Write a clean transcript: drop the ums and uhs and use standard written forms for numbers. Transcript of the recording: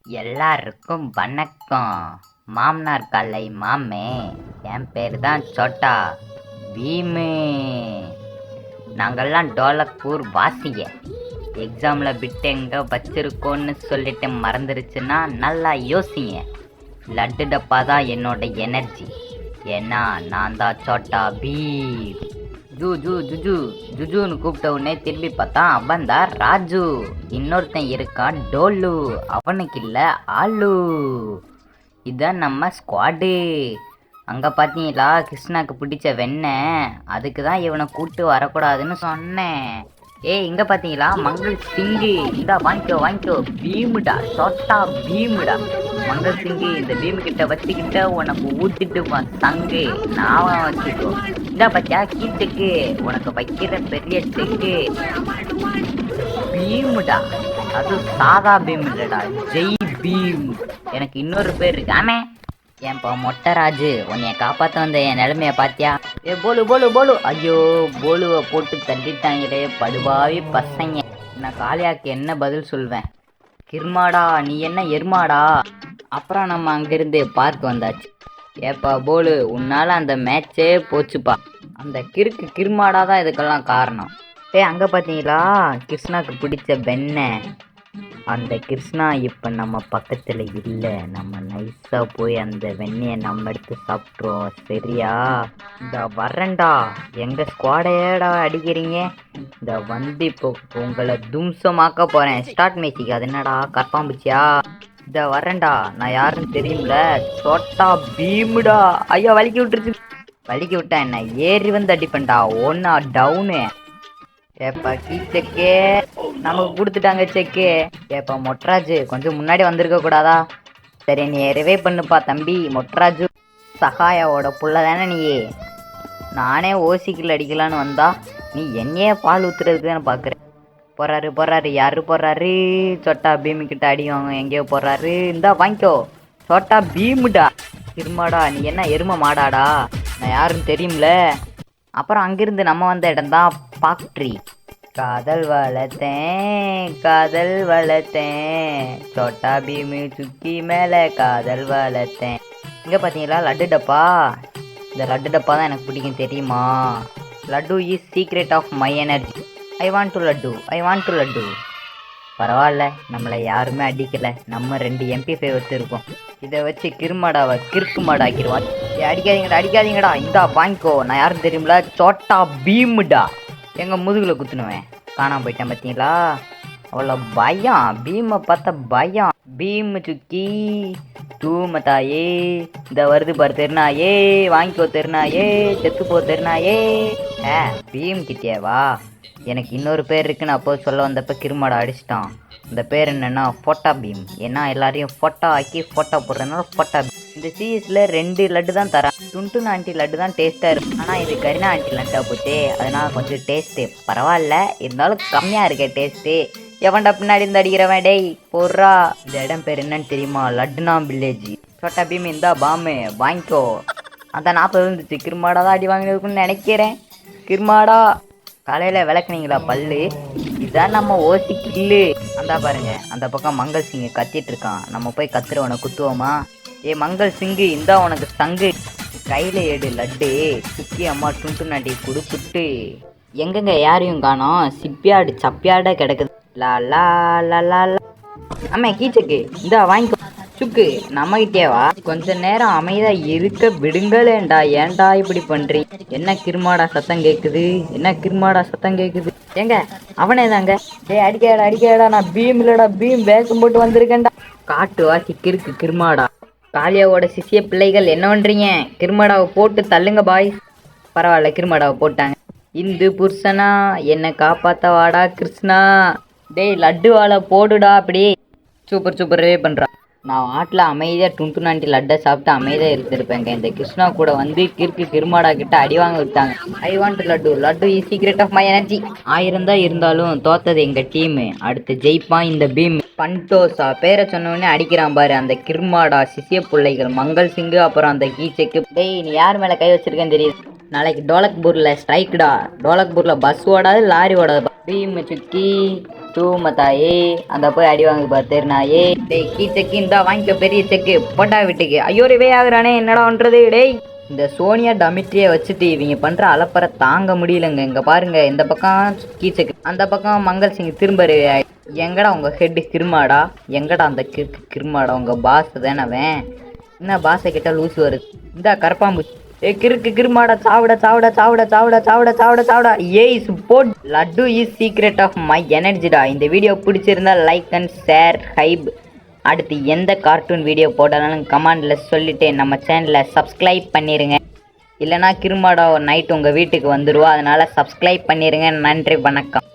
எல்லாருக்கும் வணக்கம். மாமனார் கலை மாமே. என் பேர் தான் சோட்டா பீமு. நாங்கள்லாம் டோலக்பூர் வாசிய. எக்ஸாமில் பிட்டு எங்கே வச்சிருக்கோன்னு சொல்லிட்டு மறந்துருச்சுன்னா நல்லா யோசிங்க. லட்டு டப்பா தான் என்னோட எனர்ஜி. ஏன்னா நான் தான் சோட்டா பீம். ஜுஜுன்னு கூப்பிட்ட உடனே திரும்பி பார்த்தா அவன் தான் ராஜு. இன்னொருத்தன் இருக்கான் டோலு, அவனுக்கு இல்லை ஆளு. இதான் நம்ம ஸ்குவாடு. அங்கே பார்த்தீங்களா கிருஷ்ணாக்கு பிடிச்ச வெண்ணெய், அதுக்கு தான் இவனை கூப்பிட்டு வரக்கூடாதுன்னு சொன்னேன். இங்கே பார்த்தீங்களா மங்கள் சிங்கு. இந்தா வாங்கிக்கோ பீமுடா, சோட்டா பீமுடா. மங்கள் சிங்கு இந்த பீமு கிட்ட வச்சுக்கிட்ட உனக்கு ஊத்திட்டுவான் சங்கு. நான் வச்சுக்கோ. இந்தா பத்தியா கீட்டுக்கு உனக்கு வைக்கிற பெரிய செக்கு பீமுடா. அது சாதா பீம் இல்லடா, ஜெய் பீம். எனக்கு இன்னொரு பேர் இருக்கு. ஆமே ஏன்பா மொட்டராஜு, உன்னைய காப்பாற்ற வந்த என் நிலைமைய பாத்தியா? போலு. ஐயோ, போலுவை போட்டு தள்ளிட்டாங்களே படுபாவி பசங்க. நான் காளியாக்கு என்ன பதில் சொல்வேன்? கிர்மாடா, நீ என்ன எருமாடா? அப்புறம் நம்ம அங்கிருந்து பார்க் வந்தாச்சு. ஏப்பா போலு, உன்னால அந்த மேட்சே போச்சுப்பா. அந்த கிர்மாடா தான் இதுக்கெல்லாம் காரணம். அங்கே பார்த்தீங்களா கிருஷ்ணாக்கு பிடிச்ச வெண்ணெய். அந்த கிருஷ்ணா இப்போ நம்ம பக்கத்தில் இல்லை. நம்ம நைஸாக போய் அந்த வெண்ணெயை நம்ம எடுத்து சாப்பிட்றோம், சரியா? இந்த வரண்டா, எங்கள் ஸ்குவாடையடா அடிக்கிறீங்க. இந்த வந்து இப்போ உங்களை தும்சமாக்க போகிறேன். ஸ்டார்ட் மேசிக்கு. அது என்னடா கற்பாம்புச்சியா? இந்த வரண்டா, நான் யாருன்னு தெரியும்ல, சோட்டா பீமுடா. ஐயோ வலிக்கி விட்டா என்ன, ஏறி வந்து அடிப்பேன்டா. ஒன்னா டவுனு. ஏப்பா கீச்செக்கே நமக்கு கொடுத்துட்டாங்க செக்கு. ஏப்பா மொட்ராஜு, கொஞ்சம் முன்னாடி வந்திருக்க கூடாதா? சரி நீ ரிவே பண்ணுப்பா தம்பி மொட்ராஜு. சகாயாவோட புள்ள தானே நீ? நானே ஓசிக்கில் அடிக்கலான்னு வந்தா நீ என்னையே பால் ஊத்துறதுக்கு தானே பார்க்குறேன். போறாரு யாரு போறாரு? சோட்டா பீமு கிட்ட அடிவாங்க. எங்கேயோ போறாரு. இந்தா வாங்கிக்கோ சோட்டா பீமுடா. இருமாடா, நீ என்ன எருமை மாடாடா? நான் யாருன்னு தெரியும்ல. அப்புறம் அங்கிருந்து நம்ம வந்த இடம் தான் ஃபேக்ட்ரி. காதல் வளர்த்தேன் சோட்டா பீமு சுக்கி மேலே காதல் வளர்த்தேன். இங்கே பார்த்தீங்களா லட்டு டப்பா. இந்த லட்டு டப்பா தான் எனக்கு பிடிக்கும், தெரியுமா? Laddu is secret of my energy. I want to laddu. பரவாயில்ல, நம்மளை யாருமே அடிக்கலை. நம்ம 2 MP5 வச்சுருக்கோம். இதை வச்சு கிருமாடாவை கிறுக்கு மாடு ஆக்கிடுவான். அடிக்காதீங்கடா. இந்தா வாங்கிக்கோ. நான் யாரும் தெரியுமில, சோட்டா பீமுடா. எங்கள் முதுகில் குத்துனுவேன். காணாமல் போயிட்டேன் பார்த்தீங்களா? அவ்வளோ பயம், பீமை பார்த்தா பயம். பீமு சுக்கி தூமத்தாயே. இந்த வருது பாரு தெருனாயே. வாங்கிக்கோ தெருனாயே, செத்து போ தெருனாயே. பீம் கிட்டேவா? எனக்கு இன்னொரு பேர் இருக்குன்னு அப்போ சொல்ல வந்தப்போ கிருமாடை அடிச்சிட்டான். அந்த பேர் என்னென்னா ஃபோட்டா பீம். ஏன்னா எல்லாரையும் ஃபோட்டோ ஆக்கி ஃபோட்டோ போடுறதுனால ஃபோட்டா பீம். இந்த சீரீஸில் 2 லட்டு தான் தரான். டுன்டுன் ஆண்டி லட்டு தான் டேஸ்ட்டாக இருக்கும். ஆனால் இது கரினா ஆண்டி லட்டாக போச்சு. அதனால் கொஞ்சம் டேஸ்ட்டு பரவாயில்ல, இருந்தாலும் கம்மியாக இருக்க டேஸ்ட்டு. எவன்டா பின்னாடி இருந்து அடிக்கிறவன்? டேய் போடுறா. இந்த இடம் பேர் என்னன்னு தெரியுமா? லட்டுனா வில்லேஜ். சோட்டா பீம் இந்தா பாமு வாங்கிக்கோ. அந்த 40 இருந்துச்சு. கிருமாடா தான் அடி வாங்கினதுக்குன்னு நினைக்கிறேன். கிருமாடா காலையில் விளக்குனீங்களா பல்லு? இதுதான் நம்ம ஓசி கில்லு. அந்த பாருங்க, அந்த பக்கம் மங்கள் சிங்கு கத்திட்டு இருக்கான். நம்ம போய் கத்துறவனை குத்துவோமா? மங்கள் சிங்கு, இந்தா உனக்கு சங்கு. கையில் எடு லட்டு. சுக்கி அம்மா டுண்டு நாட்டி கொடுத்துட்டு எங்கெங்க யாரையும் காணோம். சிப்பியாடு சப்பியாட கிடக்குது. லா லா லா லா. ஆமா கீச்சக்கு, இந்தா வாங்கிக்கோ. சுக்கு நம்மகிட்டேவா? கொஞ்ச நேரம் அமைதியா இருக்க விடுங்களேண்டா. ஏன்டா இப்படி பண்றீங்க? என்ன கிருமாடா சத்தம் கேக்குது? ஏங்க அவனே தாங்க. அடிக்கடா. நான் பீம் இல்லடா, பீம் வேஷம் போட்டு வந்திருக்கேன்டா. காட்டு வாசி கிறுக்கு கிருமாடா. காளியாவோட சிசிய பிள்ளைகள் என்ன பண்றீங்க? கிருமாடாவை போட்டு தள்ளுங்க பாய். பரவாயில்ல, கிருமாடாவை போட்டாங்க. இந்து புருஷனா என்னை காப்பாத்த வாடா கிருஷ்ணா. டேய் லட்டு வாழை போடுடா. அப்படியே சூப்பரே பண்றா. நான் ஆட்டில் அமைதியாக டுன்டு நாண்டி லட்டை சாப்பிட்டு அமைதியாக இருந்திருப்பேங்க. இந்த கிருஷ்ணா கூட வந்து கிருமாடா கிட்ட அடி வாங்க விட்டாங்க. I want laddu is secret of my energy. 1000 தான் இருந்தாலும் தோத்தது எங்கள் டீமு. அடுத்து ஜெயிப்பான் இந்த பீம். பண்டோசா பேரை சொன்னோடனே அடிக்கிறான் பாரு அந்த கிருமாடா சிசிய பிள்ளைகள் மங்கள் சிங்கு. அப்புறம் அந்த கீச்சைக்கு. டேய் நீ யார் மேலே கை வச்சிருக்கேன்னு தெரியுது. நாளைக்கு டோலக்பூரில் ஸ்ட்ரைக்குடா. டோலக்பூரில் பஸ் ஓடாது, லாரி ஓடாது. பீம் சுக்கி தூமத்தாயே அந்த போய் அடி வாங்க பார்த்துரு நாயே. டேய் கீ செக்கு இந்தா வாங்கிக்க பெரிய செக்கு போட்டா வீட்டுக்கு. ஐயோ ரிவே ஆகுறானே என்னடா பண்ணுறது. டேய் இந்த சோனியா டமிட்ரியை வச்சுட்டு இவங்க பண்ணுற அலப்பறை தாங்க முடியலங்க. இங்கே பாருங்க இந்த பக்கம் கீ செக்கு அந்த பக்கம் மங்கள் சிங் திரும்ப எங்கடா உங்கள் ஹெட்டு கிருமாடா, எங்கடா அந்த கிருமாடா உங்கள் பாஸ் தானே அவன். என்ன பாஸை கிட்ட லூசு வருது. இந்த கரப்பாம்பு கிறுக்கு கிருமாடா சாவிட சாவிட சாவிட சாவிட சாவிட சாவிட சாவிட. ஏய் support laddu is secret of my எனர்ஜிடா. இந்த வீடியோ பிடிச்சிருந்தா லைக் அண்ட் ஷேர் ஹைப். அடுத்து எந்த கார்ட்டூன் வீடியோ போட்டாலும் கமெண்டில் சொல்லிட்டு நம்ம சேனலை சப்ஸ்கிரைப் பண்ணிடுங்க. இல்லைனா கிருமாடா நைட் உங்கள் வீட்டுக்கு வந்துடுவோம். அதனால் சப்ஸ்கிரைப் பண்ணிடுங்க. நன்றி வணக்கம்.